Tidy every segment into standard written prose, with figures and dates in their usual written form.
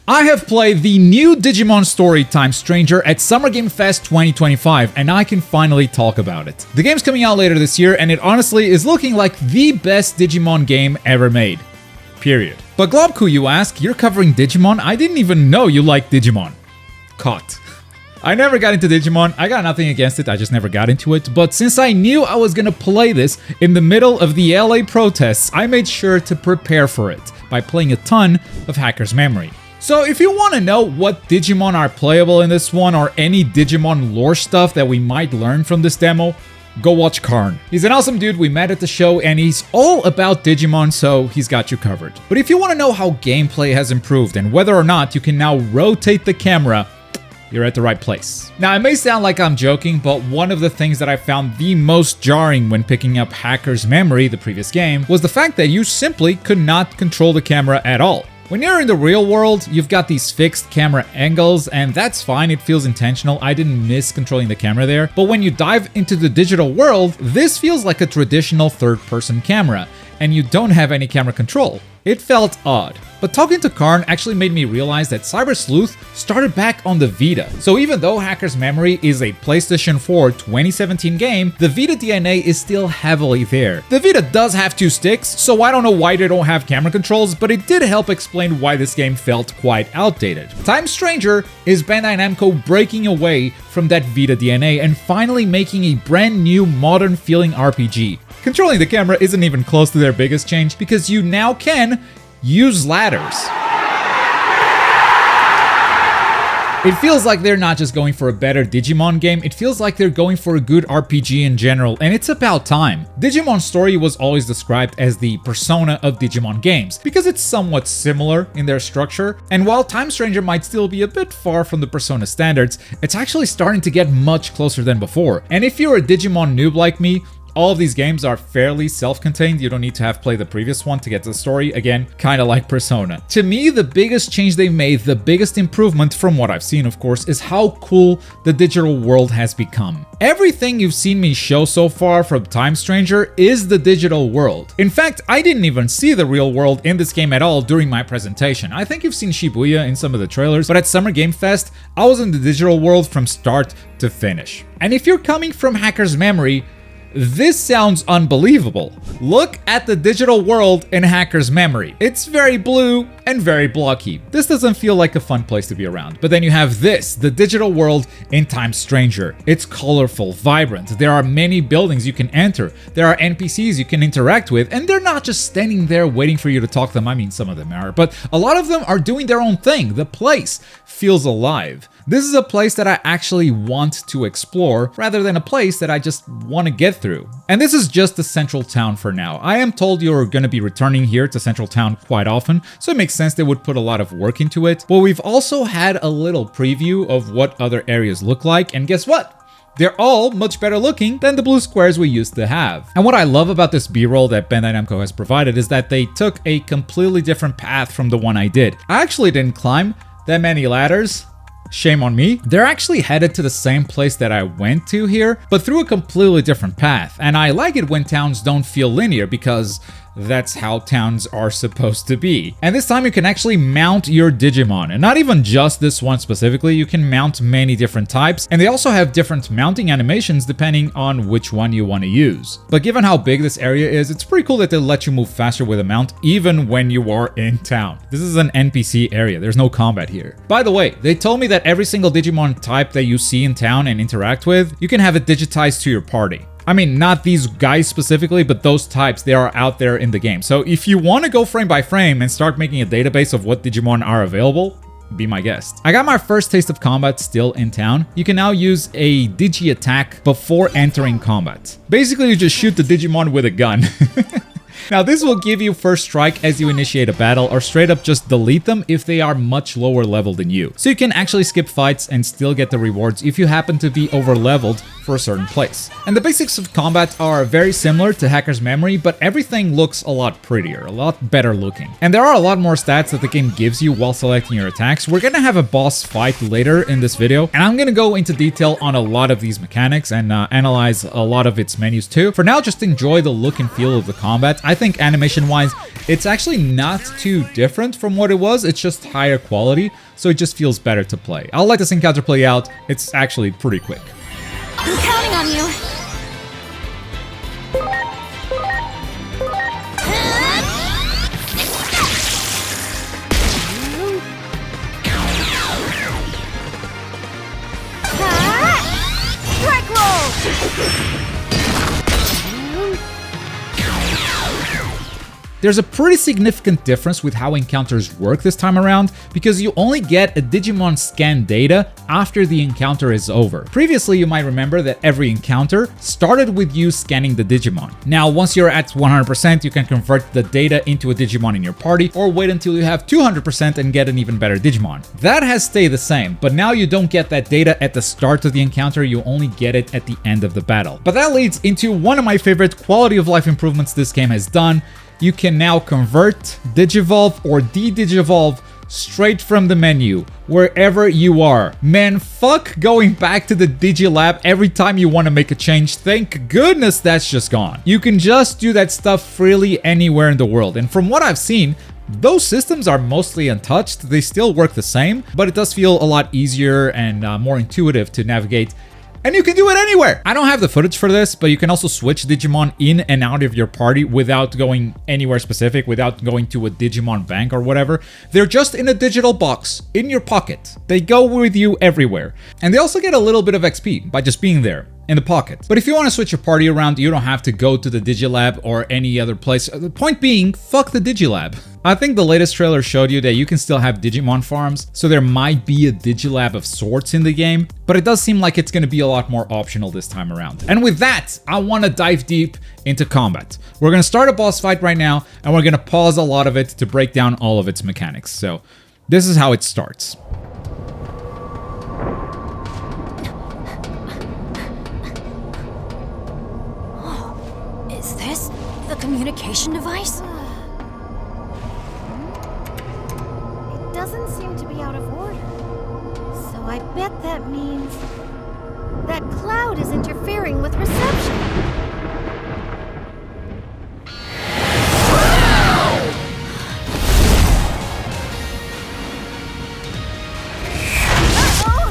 I have played the new Digimon story Time Stranger at Summer Game Fest 2025, and I can finally talk about it. The game's coming out later this year, and it honestly is looking like the best Digimon game ever made. Period. But Globku, you ask, you're covering Digimon? I didn't even know you liked Digimon. Caught. I never got into Digimon, I got nothing against it, I just never got into it, but since I knew I was gonna play this in the middle of the LA protests, I made sure to prepare for it by playing a ton of Hacker's Memory. So if you want to know what Digimon are playable in this one or any Digimon lore stuff that we might learn from this demo, go watch Karn. He's an awesome dude we met at the show and he's all about Digimon, so he's got you covered. But if you want to know how gameplay has improved and whether or not you can now rotate the camera, you're at the right place. Now, it may sound like I'm joking, but one of the things that I found the most jarring when picking up Hacker's Memory, the previous game, was the fact that you simply could not control the camera at all. When you're in the real world, you've got these fixed camera angles, and that's fine, it feels intentional, I didn't miss controlling the camera there. But when you dive into the digital world, this feels like a traditional third-person camera, and you don't have any camera control. It felt odd. But talking to Karn actually made me realize that Cyber Sleuth started back on the Vita. So even though Hacker's Memory is a PlayStation 4 2017 game, the Vita DNA is still heavily there. The Vita does have 2 sticks, so I don't know why they don't have camera controls, but it did help explain why this game felt quite outdated. Time Stranger is Bandai Namco breaking away from that Vita DNA and finally making a brand new modern feeling RPG. Controlling the camera isn't even close to their biggest change because you now can use ladders. It feels like they're not just going for a better Digimon game, it feels like they're going for a good RPG in general, and it's about time. Digimon Story was always described as the Persona of Digimon games, because it's somewhat similar in their structure, and while Time Stranger might still be a bit far from the Persona standards, it's actually starting to get much closer than before. And if you're a Digimon noob like me, all of these games are fairly self-contained, you don't need to have played the previous one to get to the story, again, kinda like Persona. To me, the biggest change they've made, the biggest improvement from what I've seen of course, is how cool the digital world has become. Everything you've seen me show so far from Time Stranger is the digital world. In fact, I didn't even see the real world in this game at all during my presentation. I think you've seen Shibuya in some of the trailers, but at Summer Game Fest, I was in the digital world from start to finish. And if you're coming from Hacker's Memory, this sounds unbelievable. Look at the digital world in Hacker's Memory. It's very blue and very blocky. This doesn't feel like a fun place to be around. But then you have this, the digital world in Time Stranger. It's colorful, vibrant. There are many buildings you can enter. There are NPCs you can interact with, and they're not just standing there waiting for you to talk to them. I mean, some of them are, but a lot of them are doing their own thing. The place feels alive. This is a place that I actually want to explore rather than a place that I just want to get through. And this is just the central town for now. I am told you're going to be returning here to central town quite often, so it makes sense they would put a lot of work into it. But we've also had a little preview of what other areas look like, and guess what? They're all much better looking than the blue squares we used to have. And what I love about this B-roll that Bandai Namco has provided is that they took a completely different path from the one I did. I actually didn't climb that many ladders. Shame on me. They're actually headed to the same place that I went to here, but through a completely different path. And I like it when towns don't feel linear because that's how towns are supposed to be. And this time you can actually mount your Digimon, and not even just this one specifically, you can mount many different types, and they also have different mounting animations depending on which one you want to use. But given how big this area is, it's pretty cool that they let you move faster with a mount even when you are in town. This is an NPC area, there's no combat here. By the way, they told me that every single Digimon type that you see in town and interact with, you can have it digitized to your party. I mean, not these guys specifically, but those types, they are out there in the game. So if you want to go frame by frame and start making a database of what Digimon are available, be my guest. I got my first taste of combat still in town. You can now use a Digi attack before entering combat. Basically, you just shoot the Digimon with a gun. Now this will give you first strike as you initiate a battle, or straight up just delete them if they are much lower level than you. So you can actually skip fights and still get the rewards if you happen to be over leveled for a certain place. And the basics of combat are very similar to Hacker's Memory, but everything looks a lot prettier, a lot better looking. And there are a lot more stats that the game gives you while selecting your attacks. We're gonna have a boss fight later in this video, and I'm gonna go into detail on a lot of these mechanics and analyze a lot of its menus too. For now, just enjoy the look and feel of the combat. I think animation-wise, it's actually not too different from what it was. It's just higher quality, so it just feels better to play. I'll let this encounter play out. It's actually pretty quick. I'm counting on you. Strike roll! There's a pretty significant difference with how encounters work this time around, because you only get a Digimon scan data after the encounter is over. Previously, you might remember that every encounter started with you scanning the Digimon. Now, once you're at 100%, you can convert the data into a Digimon in your party, or wait until you have 200% and get an even better Digimon. That has stayed the same, but now you don't get that data at the start of the encounter, you only get it at the end of the battle. But that leads into one of my favorite quality of life improvements this game has done. You can now convert, digivolve, or de-digivolve straight from the menu, wherever you are. Man, fuck going back to the DigiLab every time you want to make a change. Thank goodness that's just gone. You can just do that stuff freely anywhere in the world. And from what I've seen, those systems are mostly untouched. They still work the same, but it does feel a lot easier and more intuitive to navigate. And you can do it anywhere! I don't have the footage for this, but you can also switch Digimon in and out of your party without going anywhere specific, without going to a Digimon bank or whatever. They're just in a digital box, in your pocket. They go with you everywhere. And they also get a little bit of XP by just being there in the pocket. But if you want to switch your party around, you don't have to go to the DigiLab or any other place. The point being, fuck the DigiLab. I think the latest trailer showed you that you can still have Digimon farms, so there might be a DigiLab of sorts in the game, but it does seem like it's going to be a lot more optional this time around. And with that, I want to dive deep into combat. We're going to start a boss fight right now, and we're going to pause a lot of it to break down all of its mechanics. So this is how it starts. Is this the communication device? It doesn't seem to be out of order. So I bet that means that cloud is interfering with reception.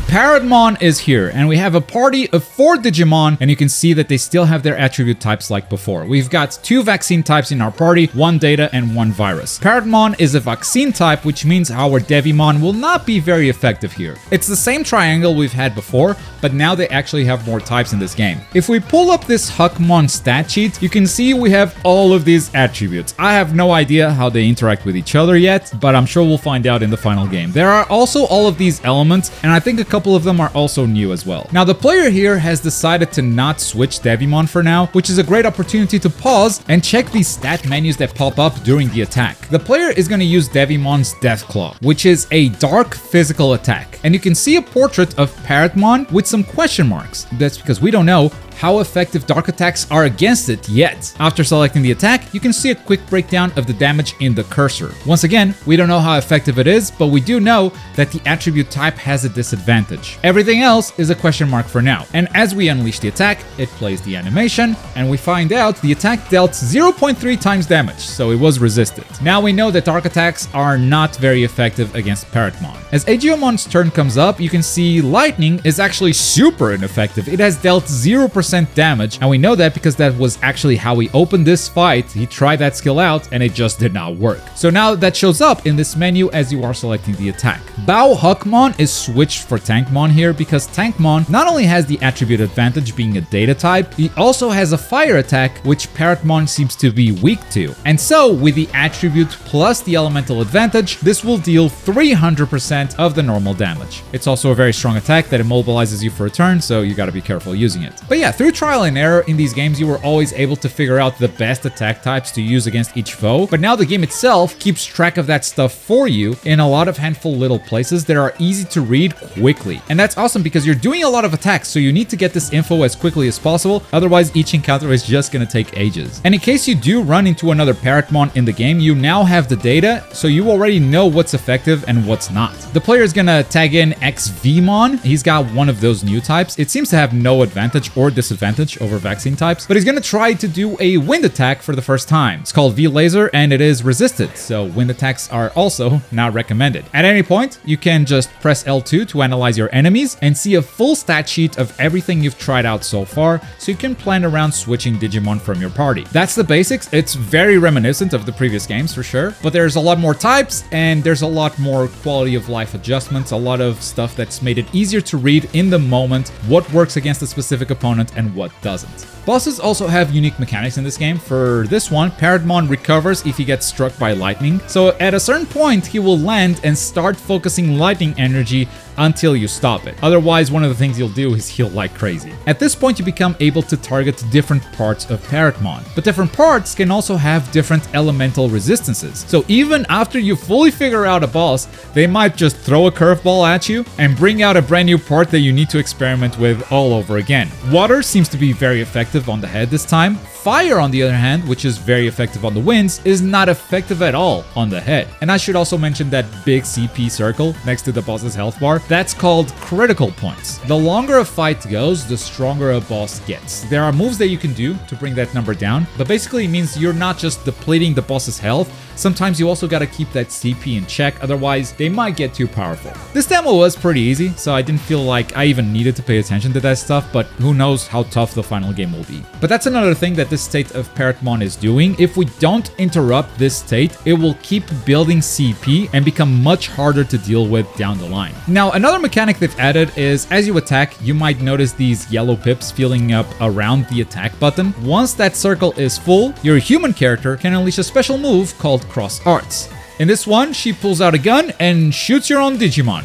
Paradmon is here, and we have a party of 4 Digimon, and you can see that they still have their attribute types like before. We've got 2 vaccine types in our party, 1 data and 1 virus. Paradmon is a vaccine type, which means our Devimon will not be very effective here. It's the same triangle we've had before, but now they actually have more types in this game. If we pull up this Huckmon stat sheet, you can see we have all of these attributes. I have no idea how they interact with each other yet, but I'm sure we'll find out in the final game. There are also all of these elements, and I think a couple of them are also new as well. Now, the player here has decided to not switch Devimon for now, which is a great opportunity to pause and check these stat menus that pop up during the attack. The player is going to use Devimon's Deathclaw, which is a dark physical attack. And you can see a portrait of Paradmon with some question marks. That's because we don't know how effective dark attacks are against it yet. After selecting the attack, you can see a quick breakdown of the damage in the cursor. Once again, we don't know how effective it is, but we do know that the attribute type has a disadvantage. Everything else is a question mark for now. And as we unleash the attack, it plays the animation, and we find out the attack dealt 0.3 times damage, so it was resisted. Now we know that dark attacks are not very effective against Paradmon. As Agiomon's turn comes up, you can see lightning is actually super ineffective. It has dealt 0% damage, and we know that because that was actually how he opened this fight. He tried that skill out and it just did not work. So now that shows up in this menu as you are selecting the attack. Bao Huckmon is switched for Tankmon here because Tankmon not only has the attribute advantage being a data type, he also has a fire attack which Paradmon seems to be weak to. And so with the attribute plus the elemental advantage, this will deal 300% of the normal damage. It's also a very strong attack that immobilizes you for a turn, so you gotta be careful using it. But yeah, through trial and error in these games, you were always able to figure out the best attack types to use against each foe, but now the game itself keeps track of that stuff for you in a lot of handful little places that are easy to read quickly. And that's awesome because you're doing a lot of attacks, so you need to get this info as quickly as possible, otherwise each encounter is just gonna take ages. And in case you do run into another Paradmon in the game, you now have the data, so you already know what's effective and what's not. The player is gonna tag in XVmon. He's got one of those new types. It seems to have no advantage or disadvantage disadvantage over vaccine types, but he's gonna try to do a wind attack for the first time. It's called V-Laser and it is resisted, so wind attacks are also not recommended. At any point, you can just press L2 to analyze your enemies and see a full stat sheet of everything you've tried out so far, so you can plan around switching Digimon from your party. That's the basics. It's very reminiscent of the previous games for sure, but there's a lot more types and there's a lot more quality of life adjustments, a lot of stuff that's made it easier to read in the moment what works against a specific opponent and what doesn't. Bosses also have unique mechanics in this game. For this one, Parrotmon recovers if he gets struck by lightning, so at a certain point he will land and start focusing lightning energy until you stop it. Otherwise, one of the things you'll do is heal like crazy. At this point, you become able to target different parts of Parrotmon, but different parts can also have different elemental resistances. So even after you fully figure out a boss, they might just throw a curveball at you and bring out a brand new part that you need to experiment with all over again. Water seems to be very effective on the head this time. Fire, on the other hand, which is very effective on the winds, is not effective at all on the head. And I should also mention that big CP circle next to the boss's health bar. That's called critical points. The longer a fight goes, the stronger a boss gets. There are moves that you can do to bring that number down, but basically it means you're not just depleting the boss's health, sometimes you also gotta keep that CP in check, otherwise they might get too powerful. This demo was pretty easy, so I didn't feel like I even needed to pay attention to that stuff, but who knows how tough the final game will be. But that's another thing that this state of Parrotmon is doing. If we don't interrupt this state, it will keep building CP and become much harder to deal with down the line. Now, another mechanic they've added is as you attack, you might notice these yellow pips filling up around the attack button. Once that circle is full, your human character can unleash a special move called Cross Arts. In this one, she pulls out a gun and shoots your own Digimon.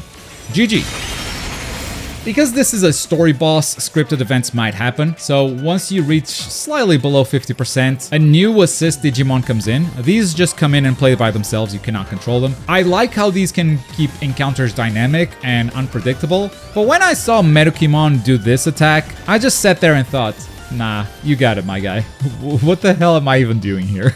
GG. Because this is a story boss, scripted events might happen, so once you reach slightly below 50%, a new assist Digimon comes in. These just come in and play by themselves, you cannot control them. I like how these can keep encounters dynamic and unpredictable, but when I saw Medukimon do this attack, I just sat there and thought, nah, you got it, my guy. What the hell am I even doing here?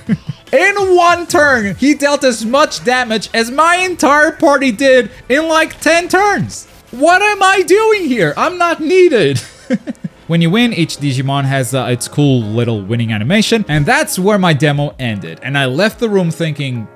In one turn, he dealt as much damage as my entire party did in like 10 turns. What am I doing here? I'm not needed. When you win, each Digimon has its cool little winning animation, and that's where my demo ended. And I left the room thinking,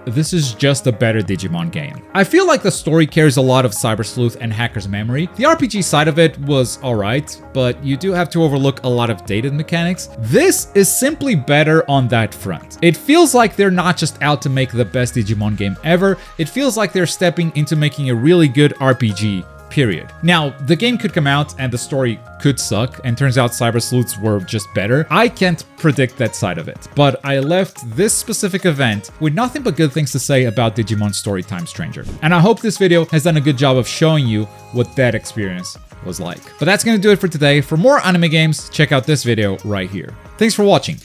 this is just a better Digimon game. I feel like the story carries a lot of cyber sleuth and hacker's memory. The RPG side of it was alright, but you do have to overlook a lot of dated mechanics. This is simply better on that front. It feels like they're not just out to make the best Digimon game ever, it feels like they're stepping into making a really good RPG. Period. Now, the game could come out and the story could suck, and turns out cyber sleuths were just better. I can't predict that side of it, but I left this specific event with nothing but good things to say about Digimon Storytime Stranger. And I hope this video has done a good job of showing you what that experience was like. But that's gonna do it for today. For more anime games, check out this video right here. Thanks for watching.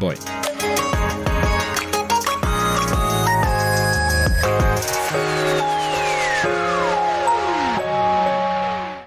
Bye.